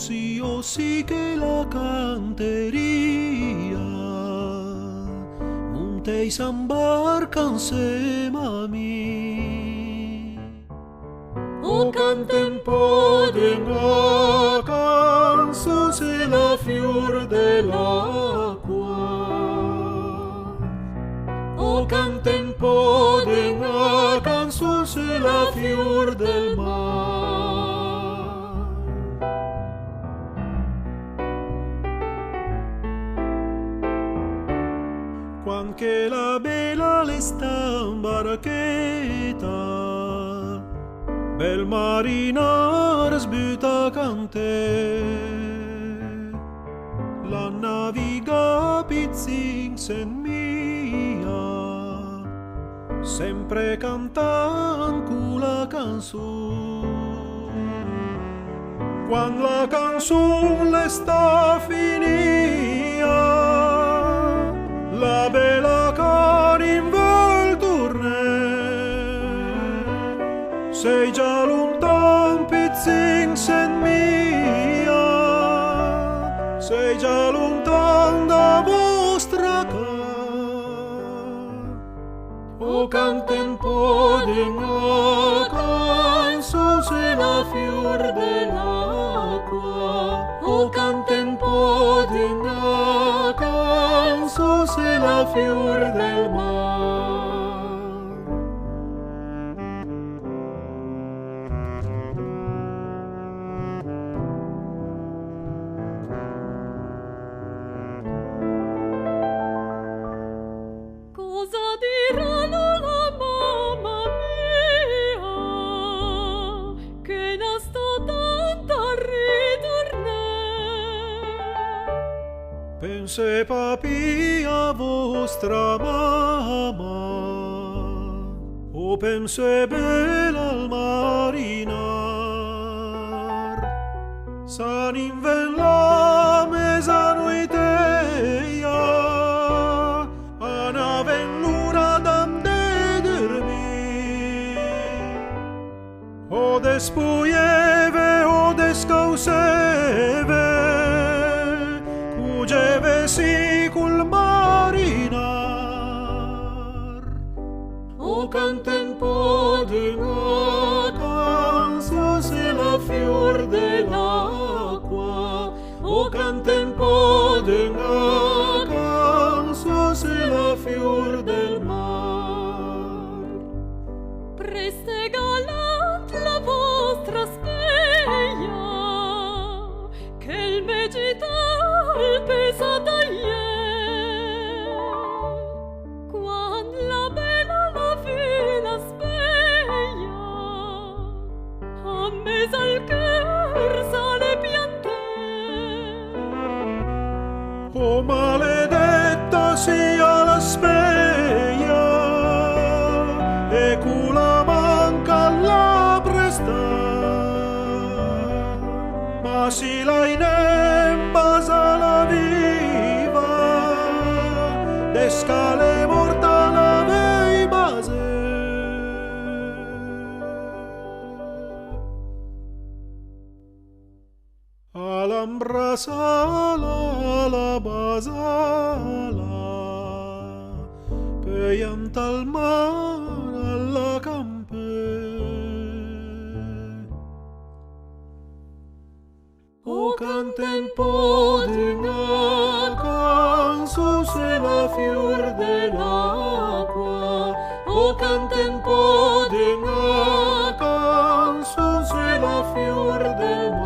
io sì che la canteria montei s'ambarca insieme a me. O canta un po' di una canzone la fior dell'acqua. O canta un po' di una canzone la fior del mare. Quanche la bella le sta in barchetta, bel marinare sbuta con te. La naviga pizzin sen mia, sempre cantan cu la canzone. Quando la canzone le sta finia, la bella carin vuol tornare. Sei già lontan pizzin sen mia, sei già lontan da vostra casa. O canta un po' di una canzone la fior dell'acqua. O canta un po' di una canzone la fior del mare. Cosa diranno la mamma mia, che non sto tanto a ritornare? Pense papi a vostra mamma, o pense bella al marinar. San inven la mezzanoiteia, ana venlura dam de dormir. O despuieve, o descauseve, cugeve si cul marinar. O canta un po' di una canzone la fior dell'acqua. O canta un po' di una canzone la fior del mar. Preste galant la vostra speglia, che il vegetal pesa taglie. Quando la bella la fina speglia, a mesa al cœur sale piante. O maledetta sia la speglia, e cula manca la presta. Ma si la inembasa la viva, de scale morta la vei base. Alhambra sala la basala, peiam tal mar alla campe. O canta un po' di una canzone la fior dell'acqua. O canta un po' di una canzone la fior del mare.